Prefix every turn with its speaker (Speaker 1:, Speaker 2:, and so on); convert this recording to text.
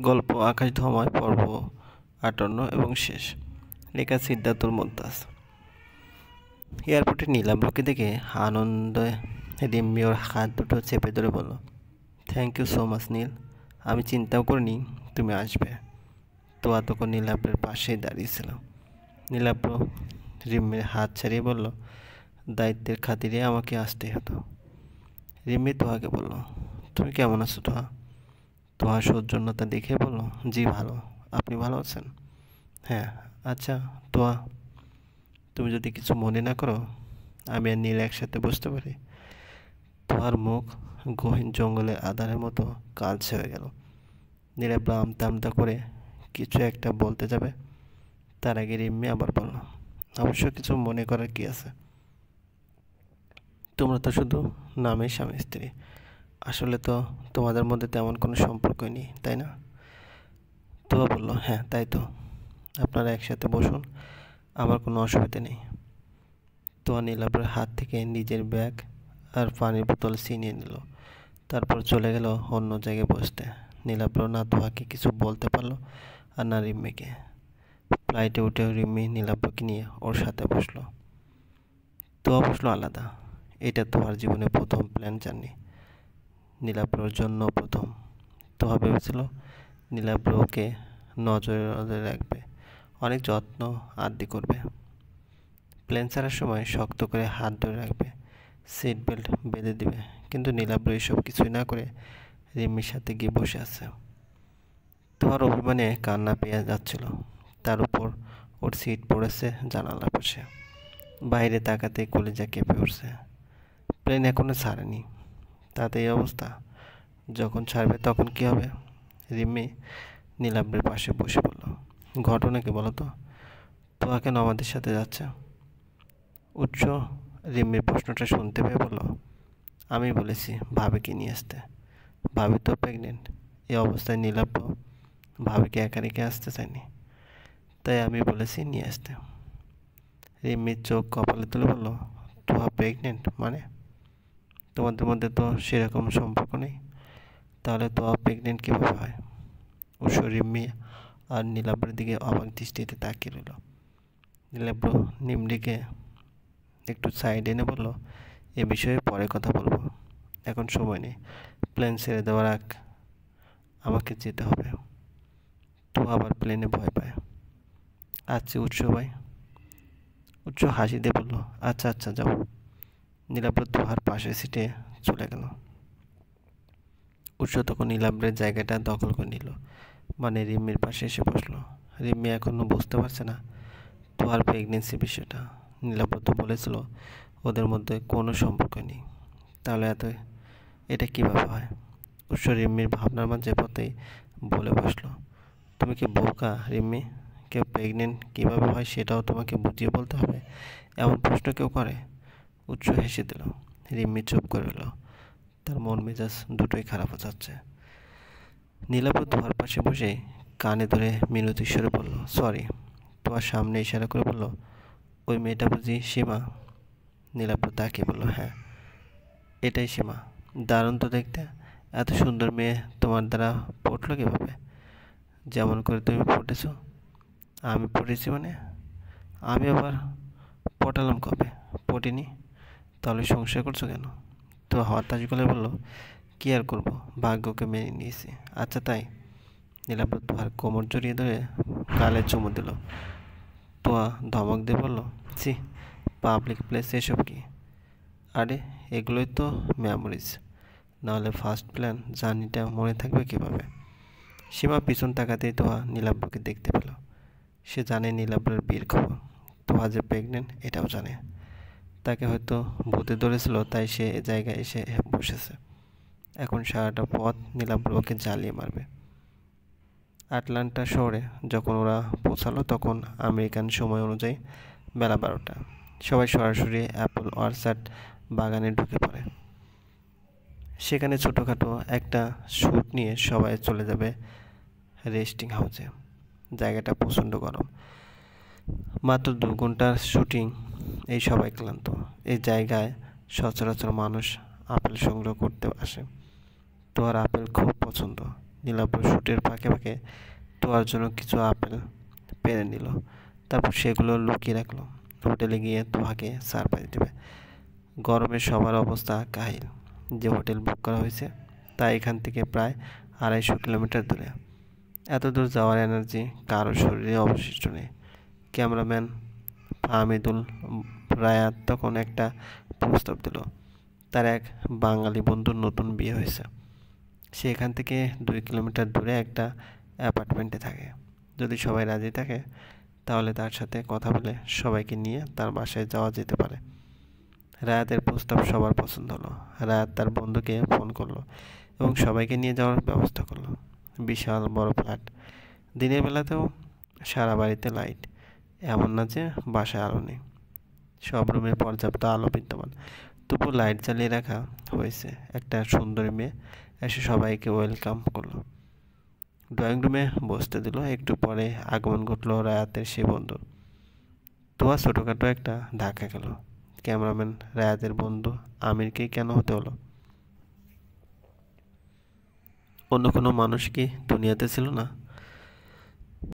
Speaker 1: গল্প আকাশ ধোঁয়াময় পর্ব ৫৮ এবং শেষ। লেখা সিদ্ধার্থুল মুমতাজ। এয়ারপোর্টে নীলাব্রকে দেখে আনন্দে রিম্মি ওর হাত দুটো চেপে ধরে বলল, থ্যাংক ইউ সো মাচ নীল, আমি চিন্তাও করিনি তুমি আসবে। তো তখন নীলাব্রের পাশেই দাঁড়িয়েছিল। নীলাব্র রিম্মির হাত ছাড়িয়ে বলল, দায়িত্বের খাতিরে আমাকে আসতেই হতো। রিম্মি তোহাকে বলল, তুমি কেমন আছো তোহা? তোহা সৌজন্যতা দেখে বলল, জি ভালো, আপনি ভালো আছেন? হ্যাঁ। আচ্ছা তোহা, তুমি যদি কিছু মনে না করো, আমি আর নীল একসাথে বুঝতে পারি। তোহার মুখ গহীন জঙ্গলের আধারের মতো কালচে হয়ে গেল। নীলাব্র আমতা করে কিছু একটা বলতে যাবে, তার আগে রিম্মি আবার বলল, অবশ্য কিছু মনে করার কি আছে, তোমরা তো শুধু নামেই স্বামী স্ত্রী, আসলে তো তোমাদের মধ্যে তেমন কোনো সম্পর্কই নেই, তাই না? তোয়া বলল, হ্যাঁ তাই তো, আপনারা একসাথে বসুন, আমার কোনো অসুবিধা নেই। তোয়া নীলাব্রের হাত থেকে নিজের ব্যাগ আর পানির বোতল ছিনিয়ে নিল, তারপর চলে গেল অন্য জায়গায় বসতে। নীলাব্র না তোয়াকে কিছু বলতে পারলো আর না রিম্মিকে। ফ্লাইটে উঠে রিম্মি নীলাব্রকে নিয়ে ওর সাথে বসলো। তোয়া বসলো আলাদা। এটা তোয়ার জীবনে প্রথম প্ল্যান জার্নি, নীলাব্রর জন্য প্রথম। তোয়া ভেবেছিল নীলাব্র ওকে নজরে রাখবে, অনেক যত্ন আদর করবে, প্লেন ছাড়ার সময় শক্ত করে হাত ধরে রাখবে, সিট বেল্ট বেঁধে দিবে। কিন্তু নীলাব্র এসব কিছুই না করে রিম্মির সাথে গিয়ে বসে আছে। তোয়ার অভিমানে কান্না পেয়ে যাচ্ছিল। তার উপর ওর সিট পড়েছে জানালার পাশে। বাইরে তাকাতে কলিজা কেঁপে উঠছে। প্লেন এখনো ছাড়েনি, তাতে এই অবস্থা, যখন ছাড়বে তখন কি হবে? রিম্মি নীলাব্রের পাশে বসে পড়ল। ঘটনা কি বলো তো? তোয়া কেন আমাদের সাথে যাচ্ছে? উৎস রিম্মির প্রশ্নটা শুনতে পেয়ে বলল, আমি বলেছি ভাবিকে নিয়ে আসতে, ভাবি তো প্রেগনেন্ট। এই অবস্থায় নীলাব্র ভাবিকে একা রেখে আসতে চায়নি, তাই আমি বলেছি নিয়ে আসতে। রিম্মির চোখ কপালে তুলে বলল, তোয়া প্রেগনেন্ট মানে? তোমাদের মধ্যে তো সেরকম সম্পর্ক নেই, তাহলে তোয়া প্রেগনেন্ট কীভাবে হয়? উৎস রিম্মি আর নীলাব্রের দিকে অবাক দৃষ্টিতে তাকিয়ে রইল। নীলাব্র নিমড়িকে একটু সাইড এনে বলল, এ বিষয়ে পরে কথা বলবো, এখন সময় নেই, প্লেন ছেড়ে দেওয়ার আগ আমাকে যেতে হবে। তো আবার প্লেনে ভয় পায়। আচ্ছা উৎস ভাই। উৎস হাসি দিয়ে বলল, আচ্ছা আচ্ছা যাও। নীলাব্র তোহার পাশের সিটে চলে গেল। উৎস তখন নীলাব্রের জায়গাটা দখল করে নিল, মানে রিম্মির পাশে এসে বসলো। রিম্মি এখনও বুঝতে পারছে না তোহার প্রেগনেন্সি বিষয়টা। নীলাব্র তো বলেছিল ওদের মধ্যে কোনো সম্পর্ক নেই, তাহলে এটা কীভাবে হয়? উৎস রিম্মির ভাবনার মাঝে পথেই বলে বসলো, তুমি কি বোকা রিম্মি? কেউ প্রেগনেন্ট কীভাবে হয় সেটাও তোমাকে বুঝিয়ে বলতে হবে? এমন প্রশ্ন কেউ করে? উৎস হেসে দিল। রিম্মি চুপ করে এলো, তার মন মেজাজ দুটোই খারাপ হয়ে যাচ্ছে। নীলাব্র তোহার পাশে বসে কানে ধরে মিনতি ঈশ্বরে বলল, সরি। তোহার সামনে ইশারা করে বলল, ওই মেয়েটা বুঝি সীমা? নীলাব্র তাকিয়ে বলল, হ্যাঁ এটাই সীমা। দারুণ তো দেখতে, এত সুন্দর মেয়ে তোমার দ্বারা পটলো কীভাবে? যেমন করে তুমি পটেছ। আমি পটেছি মানে? আমি আবার পটালাম কবে? পটিনি। তাহলে সংশয় করছো কেন? তো হতাশ গলায় বলল, কী আর করবো, ভাগ্যকে মেনে নিয়েছি। আচ্ছা তাই? নীলাব্র তোহার কোমর জড়িয়ে ধরে গালে চুমু দিল। তোয়া ধমক দিয়ে বলল, ছি, পাবলিক প্লেস এসব কি? আরে এগুলোই তো মেমোরিজ, নাহলে ফার্স্ট প্ল্যান জার্নিটা মনে থাকবে কীভাবে? সীমা পিছন তাকাতেই তোয়া নীলাব্রকে দেখতে পেল। সে জানে নীলাব্রের বিয়ের খবর, তোয়া যে প্রেগনেন্ট এটাও জানে। তাকে হয়তো ভূতে ধরেছিল, তাই সে এ জায়গায় এসে বসেছে। এখন সারাটা পথ নীলাব্র ওকে জ্বালিয়ে মারবে। আটলান্টা শহরে যখন ওরা পৌঁছালো তখন আমেরিকান সময় অনুযায়ী বেলা 12টা। সবাই সরাসরি অ্যাপল অর্চার্ড বাগানে ঢুকে পড়ে। সেখানে ছোটোখাটো একটা শ্যুট নিয়ে সবাই চলে যাবে রেস্টিং হাউসে। জায়গাটা প্রচণ্ড গরম, মাত্র 2 ঘন্টার শ্যুটিং, এই সবাই ক্লান্ত। এই জায়গায় সচরাচর মানুষ আপেল সংগ্রহ করতে আসে। তোর আপেল খুব পছন্দ, নীলাব্র শ্যুটের ফাঁকে ফাঁকে তোয়ার জন্য কিছু আপেল পেড়ে নিল, তারপর সেগুলো লুকিয়ে রাখলো। হোটেলে গিয়ে তোয়াকে সারপ্রাইজ দেবে। গরমে সবার অবস্থা কাহিল। যে হোটেল বুক করা হয়েছে তা এখান থেকে প্রায় 250 কিলোমিটার দূরে। এত দূর যাওয়ার এনার্জি কারো শরীরে অবশিষ্ট নেই। ক্যামেরাম্যান ফাহমিদুল রায়াত তখন একটা প্রস্তাব দিল। তার এক বাঙালি বন্ধুর নতুন বিয়ে হয়েছে। সে এখান থেকে 2 কিলোমিটার দূরে একটা অ্যাপার্টমেন্টে থাকে। যদি সবাই রাজি থাকে তাহলে তার সাথে কথা বলে সবাইকে নিয়ে তার বাসায় যাওয়া যেতে পারে। রায়াতের প্রস্তাব সবার পছন্দ হলো। রায়াত তার বন্ধুকে ফোন করলো এবং সবাইকে নিয়ে যাওয়ার ব্যবস্থা করলো। বিশাল বড় ফ্ল্যাট, দিনের বেলাতেও সারা বাড়িতে লাইট, এমন না যে বাসায় আলো নেই। সব রুমে পর্যাপ্ত আলো বিদ্যমান, তবু লাইট জ্বালিয়ে রাখা হয়েছে। একটা সুন্দরী মেয়ে এসে সবাইকে ওয়েলকাম করলো, ড্রয়িং রুমে বসতে দিল। একটু পরে আগমন ঘটলো রায়াতের সেই বন্ধু। তোয়া ছোটোখাটো একটা ধাক্কা খেলো। ক্যামেরাম্যান রায়াতের বন্ধু আমিরকেই কেন হতে হলো? অন্য কোনো মানুষ কি দুনিয়াতে ছিল না?